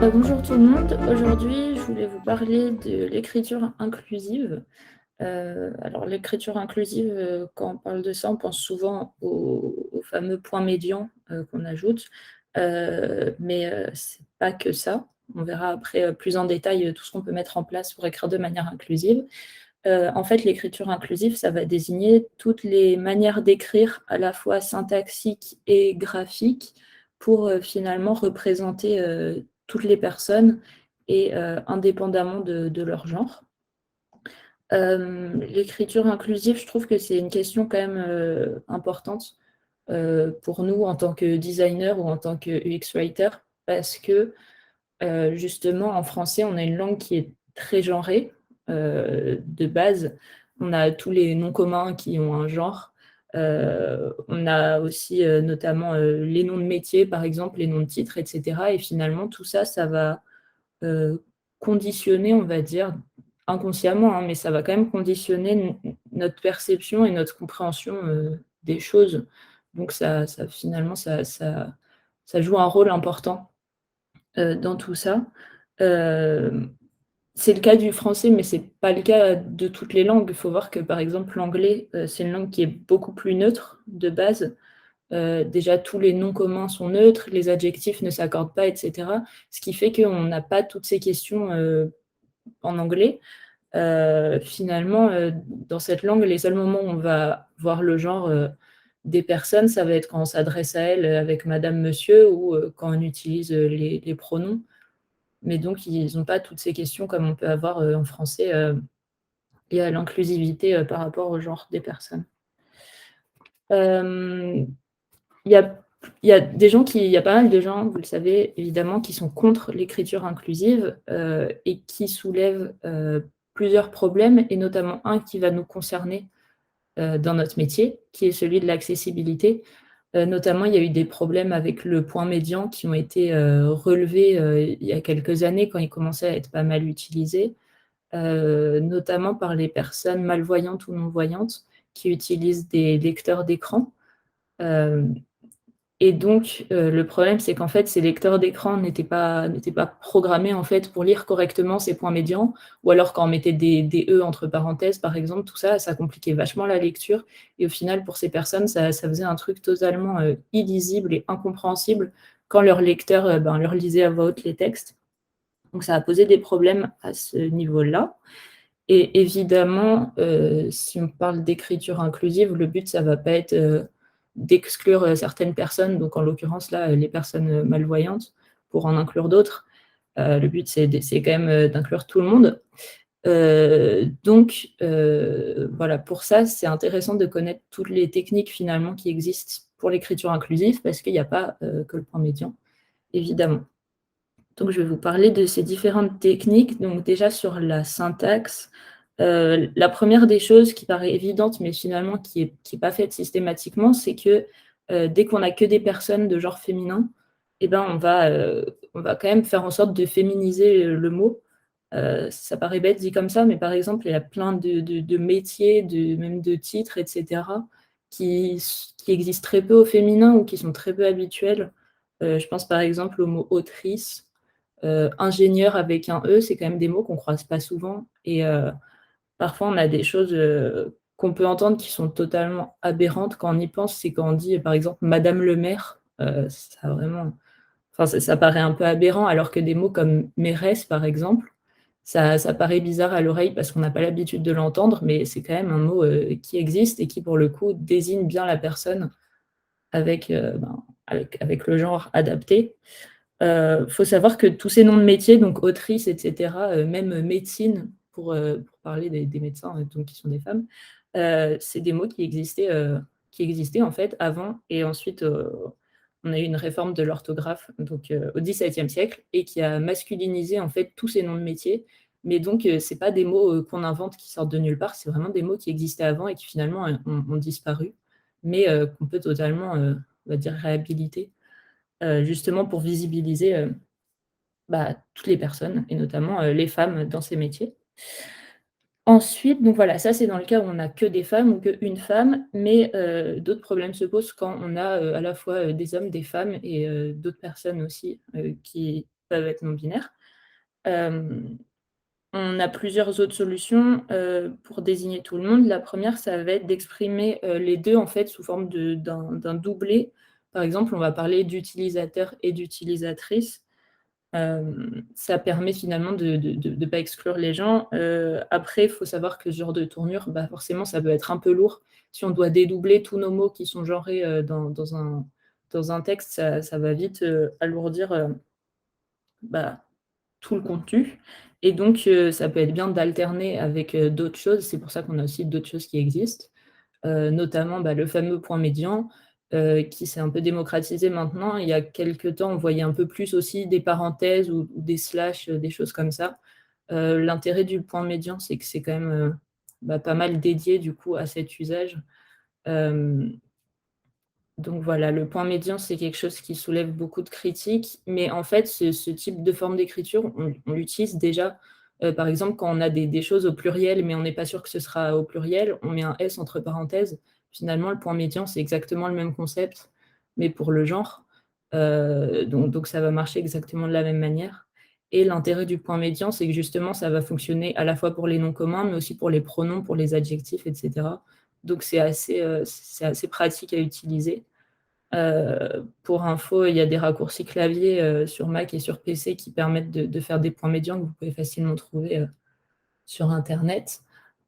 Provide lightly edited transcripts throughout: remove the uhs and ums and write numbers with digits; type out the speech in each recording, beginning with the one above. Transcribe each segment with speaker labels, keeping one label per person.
Speaker 1: Bonjour tout le monde. Aujourd'hui, je voulais vous parler de l'écriture inclusive. Alors l'écriture inclusive, quand on parle de ça, on pense souvent au fameux point médian, qu'on ajoute, mais c'est pas que ça. On verra après, plus en détail, tout ce qu'on peut mettre en place pour écrire de manière inclusive. En fait, l'écriture inclusive, ça va désigner toutes les manières d'écrire, à la fois syntaxiques et graphiques, pour, finalement représenter, toutes les personnes et indépendamment de leur genre. L'écriture inclusive, je trouve que c'est une question quand même, importante, pour nous en tant que designer ou en tant que UX writer parce que, justement, en français, on a une langue qui est très genrée, de base. On a tous les noms communs qui ont un genre. On a aussi, notamment, les noms de métiers, par exemple, les noms de titres et cetera et finalement tout ça, ça va, conditionner, on va dire, inconsciemment, hein, mais ça va quand même conditionner notre perception et notre compréhension, des choses. Donc ça finalement, ça joue un rôle important dans tout ça. Hem, c'est le cas du français, mais c'est pas le cas de toutes les langues. Il faut voir que, par exemple, l'anglais, c'est une langue qui est beaucoup plus neutre de base. Déjà tous les noms communs sont neutres, les adjectifs ne s'accordent pas et cetera. Ce qui fait qu'on n'a pas toutes ces questions, en anglais. Finalement, dans cette langue, les seuls moments où on va voir le genre, des personnes, ça va être quand on s'adresse à elles, avec madame, monsieur ou, quand on utilise, les pronoms. Mais donc ils ont pas toutes ces questions comme on peut avoir, en français, liées à l'inclusivité, par rapport au genre des personnes. Hem, il y a il y a pas mal de gens, vous le savez évidemment, qui sont contre l'écriture inclusive, et qui soulèvent, plusieurs problèmes et notamment un qui va nous concerner, dans notre métier, qui est celui de l'accessibilité. Notamment, il y a eu des problèmes avec le point médian qui ont été, relevés, il y a quelques années quand il commençait à être pas mal utilisé. Notamment par les personnes malvoyantes ou non-voyantes qui utilisent des lecteurs d'écran. Hem et donc le problème, c'est qu'en fait, ces lecteurs d'écran n'étaient pas programmés, en fait, pour lire correctement ces points médians ou alors quand on mettait des E entre parenthèses, par exemple, tout ça, ça compliquait vachement la lecture et au final, pour ces personnes, ça faisait un truc totalement, illisible et incompréhensible quand leur lecteur, ben, leur lisait à voix haute les textes. Donc ça a posé des problèmes à ce niveau-là. Et évidemment, si on parle d'écriture inclusive, le but, ça va pas être, d'exclure, certaines personnes, donc en l'occurrence là, les personnes, malvoyantes, pour en inclure d'autres. Le but, c'est quand même, d'inclure tout le monde. Voilà, pour ça, c'est intéressant de connaître toutes les techniques finalement qui existent pour l'écriture inclusive parce qu'il y a pas, que le point médian, évidemment. Donc, je vais vous parler de ces différentes techniques. Donc, déjà sur la syntaxe, la première des choses qui paraît évidente, mais finalement qui est pas faite systématiquement, c'est que, dès qu'on a que des personnes de genre féminin, et ben, on va quand même faire en sorte de féminiser, le mot. Ça paraît bête dit comme ça, mais par exemple, il y a plein de métiers, même de titres et cetera, qui existent très peu au féminin ou qui sont très peu habituels. Je pense par exemple au mot autrice. Ingénieur avec un E, c'est quand même des mots qu'on croise pas souvent et parfois on a des choses, qu'on peut entendre qui sont totalement aberrantes quand on y pense. C'est quand on dit, par exemple, madame le maire, ça a vraiment enfin ça paraît un peu aberrant alors que des mots comme mairesse, par exemple, ça paraît bizarre à l'oreille parce qu'on n'a pas l'habitude de l'entendre, mais c'est quand même un mot, qui existe et qui, pour le coup, désigne bien la personne avec, ben, avec le genre adapté. Faut savoir que tous ces noms de métiers, donc autrice et cetera, même médecine pour parler des médecins, donc qui sont des femmes, c'est des mots qui existaient en fait avant et ensuite, on a eu une réforme de l'orthographe donc, au XVIIe siècle et qui a masculinisé en fait tous ces noms de métiers. Mais donc, c'est pas des mots, qu'on invente qui sortent de nulle part, c'est vraiment des mots qui existaient avant et qui finalement, ont disparu, mais, qu'on peut totalement, on va dire réhabiliter, justement pour visibiliser, bah, toutes les personnes et notamment, les femmes dans ces métiers. Ensuite, donc voilà, ça c'est dans le cas où on n'a que des femmes ou qu'une femme, mais d'autres problèmes se posent quand on a, à la fois, des hommes, des femmes et d'autres personnes aussi, qui peuvent être non binaires. On a plusieurs autres solutions, pour désigner tout le monde. La première, ça va être d'exprimer, les 2 en fait sous forme d'un doublet. Par exemple, on va parler d'utilisateur et d'utilisatrice. Ça permet finalement de pas exclure les gens. Après, il faut savoir que ce genre de tournure, bah, forcément, ça peut être un peu lourd. Si on doit dédoubler tous nos mots qui sont genrés, dans un texte, ça va vite, alourdir, bah, tout le contenu et donc ça peut être bien d'alterner avec, d'autres choses. C'est pour ça qu'on a aussi d'autres choses qui existent, notamment, bah, le fameux point médian, qui s'est un peu démocratisé maintenant. Il y a quelque temps, on voyait un peu plus aussi des parenthèses ou des slash, des choses comme ça. L'intérêt du point médian, c'est que c'est quand même, bah, pas mal dédié du coup à cet usage. Hem Donc voilà, le point médian, c'est quelque chose qui soulève beaucoup de critiques, mais en fait, ce type de forme d'écriture, on l'utilise déjà, par exemple, quand on a des choses au pluriel, mais on n'est pas sûr que ce sera au pluriel, on met un S entre parenthèses. Finalement, le point médian, c'est exactement le même concept, mais pour le genre. Donc ça va marcher exactement de la même manière et l'intérêt du point médian, c'est que justement, ça va fonctionner à la fois pour les noms communs, mais aussi pour les pronoms, pour les adjectifs et cetera. Donc c'est assez pratique à utiliser. Pour info, il y a des raccourcis clavier, sur Mac et sur PC qui permettent de faire des points médians que vous pouvez facilement trouver, sur internet.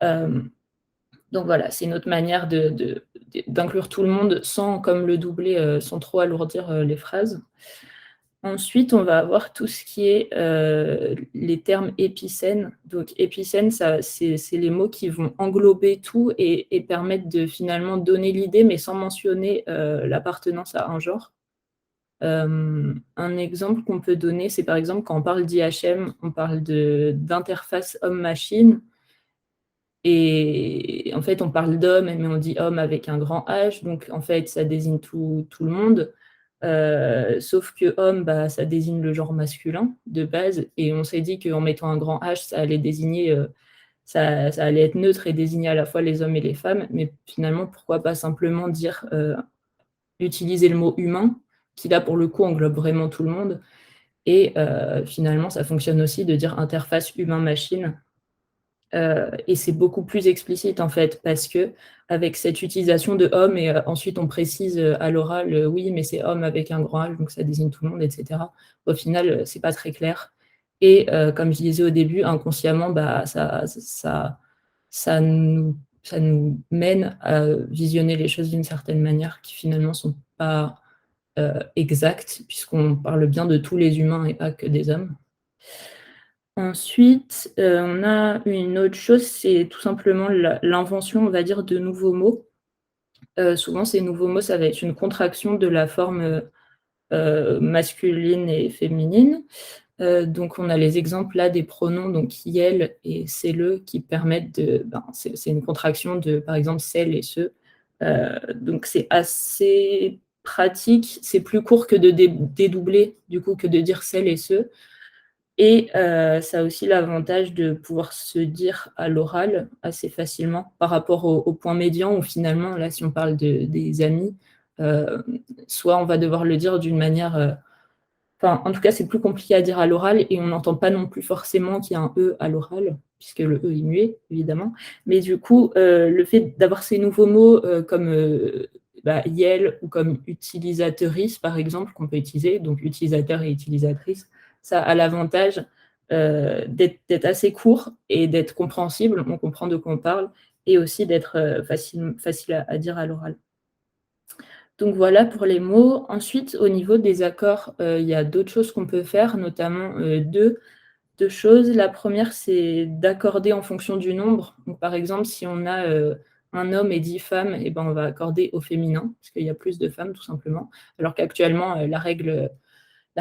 Speaker 1: Hem, donc voilà, c'est une autre manière d'inclure tout le monde sans, comme le doubler, sans trop alourdir, les phrases. Ensuite, on va avoir tout ce qui est, les termes épicènes. Donc épicènes, ça c'est les mots qui vont englober tout et permettre de finalement donner l'idée, mais sans mentionner, l'appartenance à un genre. Un exemple qu'on peut donner, c'est par exemple quand on parle d'IHM, on parle d'interface homme-machine et en fait, on parle d'homme, mais on dit homme avec un grand H, donc en fait, ça désigne tout le monde. Sauf que homme, bah, ça désigne le genre masculin de base et on s'est dit qu'en mettant un grand H, ça allait désigner, ça allait être neutre et désigner à la fois les hommes et les femmes, mais finalement, pourquoi pas simplement dire, utiliser le mot humain, qui là, pour le coup, englobe vraiment tout le monde et finalement, ça fonctionne aussi de dire interface humain-machine. Et c'est beaucoup plus explicite en fait, parce qu'avec cette utilisation de homme et ensuite on précise, à l'oral, oui, mais c'est homme avec un grand H, donc ça désigne tout le monde et cetera. Au final, c'est pas très clair et comme je disais au début, inconsciemment, bah, ça nous ça nous mène à visionner les choses d'une certaine manière qui finalement sont pas, exactes puisqu'on parle bien de tous les humains et pas que des hommes. Ensuite, on a une autre chose, c'est tout simplement l'invention, on va dire, de nouveaux mots. Souvent, ces nouveaux mots, ça va être une contraction de la forme, masculine et féminine. Donc on a les exemples là des pronoms, donc iel et celle qui permettent c'est une contraction de, par exemple, celles et ceux. Donc c'est assez pratique. C'est plus court que de dédoubler, du coup, que de dire celles et ceux. Et ça a aussi l'avantage de pouvoir se dire à l'oral assez facilement par rapport au point médian où finalement, là, si on parle des amis, heu, soit on va devoir le dire d'une manière, enfin, en tout cas, c'est plus compliqué à dire à l'oral et on n'entend pas non plus forcément qu'il y a un E à l'oral, puisque le E est muet, évidemment. Mais du coup, le fait d'avoir ces nouveaux mots, comme, bah, iel ou comme utilisatrice, par exemple, qu'on peut utiliser, donc utilisateur et utilisatrice, ça a l'avantage, d'être assez court et d'être compréhensible, on comprend de quoi on parle et aussi d'être, facile à dire à l'oral. Donc voilà pour les mots. Ensuite, au niveau des accords, il y a d'autres choses qu'on peut faire, notamment, 2 choses. La première, c'est d'accorder en fonction du nombre. Donc par exemple, si on a, 1 homme et 10 femmes et ben, on va accorder au féminin, parce qu'il y a plus de femmes tout simplement. Alors qu'actuellement, la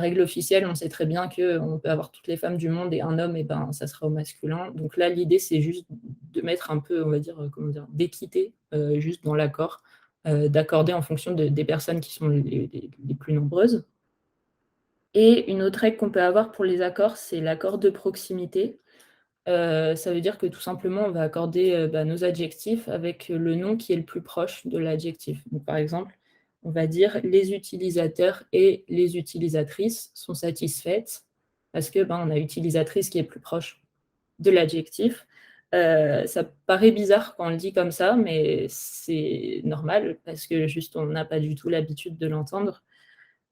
Speaker 1: règle officielle, on sait très bien qu'on peut avoir toutes les femmes du monde et un homme et ben, ça sera au masculin. Donc là, l'idée, c'est juste de mettre un peu, on va dire, comment dire? D'équité, juste dans l'accord, d'accorder en fonction des personnes qui sont les plus nombreuses. Et une autre règle qu'on peut avoir pour les accords, c'est l'accord de proximité. Ça veut dire que tout simplement, on va accorder, bah, nos adjectifs avec le nom qui est le plus proche de l'adjectif. Donc par exemple, on va dire: «Les utilisateurs et les utilisatrices sont satisfaites». parce que, ben, on a utilisatrice qui est plus proche de l'adjectif. Ça paraît bizarre quand on le dit comme ça, mais c'est normal parce que juste on n'a pas du tout l'habitude de l'entendre.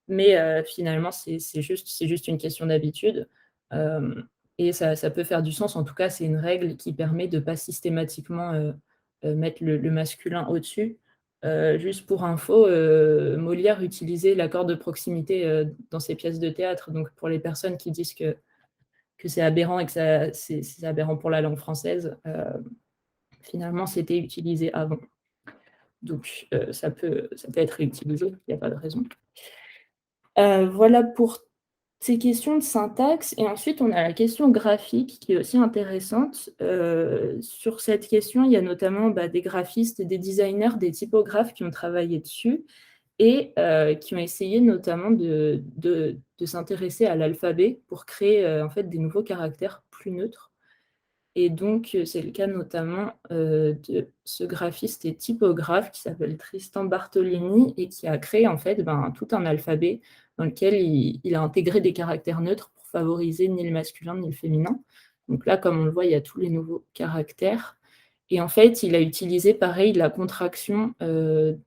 Speaker 1: Mais finalement, c'est juste une question d'habitude, hem et ça peut faire du sens. En tout cas, c'est une règle qui permet de pas systématiquement, mettre le masculin au-dessus. Juste pour info, Molière utilisait l'accord de proximité, dans ses pièces de théâtre. Donc pour les personnes qui disent que c'est aberrant et que ça c'est aberrant pour la langue française, finalement, c'était utilisé avant. Donc ça peut être réutilisé, il y a pas de raison. Voilà pour ces questions de syntaxe et ensuite on a la question graphique qui est aussi intéressante. Sur cette question, il y a notamment, bah, des graphistes, des designers, des typographes qui ont travaillé dessus et qui ont essayé notamment de s'intéresser à l'alphabet pour créer, en fait, des nouveaux caractères plus neutres. Et donc, c'est le cas notamment, de ce graphiste et typographe qui s'appelle Tristan Bartolini et qui a créé en fait, ben, tout un alphabet dans lequel il a intégré des caractères neutres pour favoriser ni le masculin ni le féminin. Donc là, comme on le voit, il y a tous les nouveaux caractères et en fait, il a utilisé pareil la contraction, de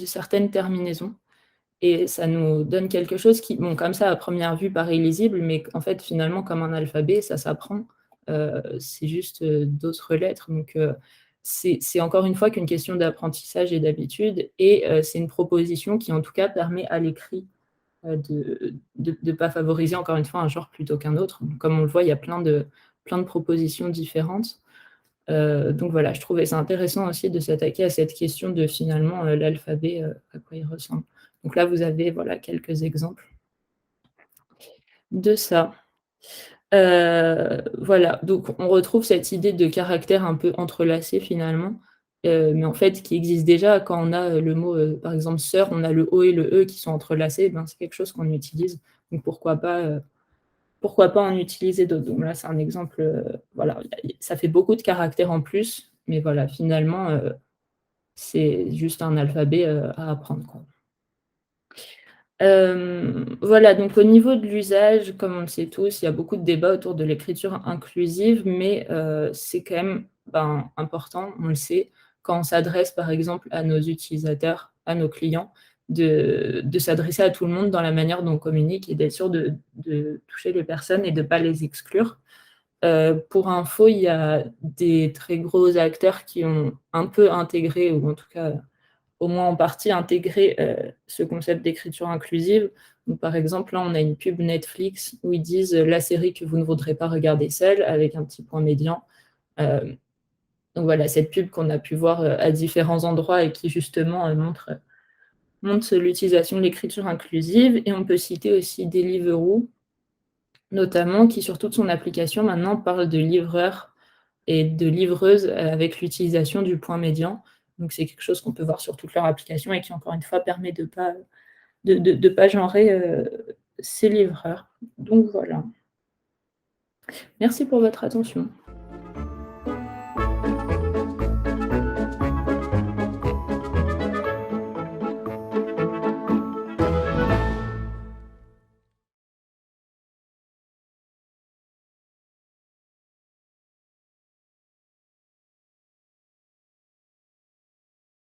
Speaker 1: certaines terminaisons. Et ça nous donne quelque chose qui, bon, comme ça, à première vue, paraît illisible, mais en fait, finalement, comme un alphabet, ça s'apprend. C'est juste, d'autres lettres. Donc, c'est encore une fois qu'une question d'apprentissage et d'habitude et c'est une proposition qui, en tout cas, permet à l'écrit, de pas favoriser, encore une fois, un genre plutôt qu'un autre. Donc, comme on le voit, il y a plein de propositions différentes. Donc voilà, je trouvais ça intéressant aussi de s'attaquer à cette question de finalement, l'alphabet, à quoi il ressemble. Donc là, vous avez, voilà, quelques exemples de ça. Voilà, donc on retrouve cette idée de caractère un peu entrelacé finalement, mais en fait qui existe déjà quand on a, le mot, par exemple sœur, on a le O et le E qui sont entrelacés, ben, c'est quelque chose qu'on utilise, donc pourquoi pas en utiliser d'autres? Donc là, c'est un exemple, voilà, ça fait beaucoup de caractères en plus, mais voilà, finalement, c'est juste un alphabet, à apprendre, quoi. Voilà, donc au niveau de l'usage, comme on le sait tous, il y a beaucoup de débats autour de l'écriture inclusive, mais c'est quand même, ben, important, on le sait, quand on s'adresse, par exemple, à nos utilisateurs, à nos clients, de s'adresser à tout le monde dans la manière dont on communique et d'être sûr de toucher les personnes et de ne pas les exclure. Pour info, il y a des très gros acteurs qui ont un peu intégré ou en tout cas au moins en partie intégré ce concept d'écriture inclusive. Donc, par exemple, là, on a une pub Netflix où ils disent la série que vous ne voudrez pas regarder seul avec un petit point médian. Donc voilà, cette pub qu'on a pu voir à différents endroits et qui justement montre l'utilisation de l'écriture inclusive. Et on peut citer aussi Deliveroo, notamment, qui sur toute son application maintenant parle de livreur et de livreuse avec l'utilisation du point médian. Donc c'est quelque chose qu'on peut voir sur toute leur application et qui encore une fois permet de pas genrer, ces livreurs. Donc voilà. Merci pour votre attention.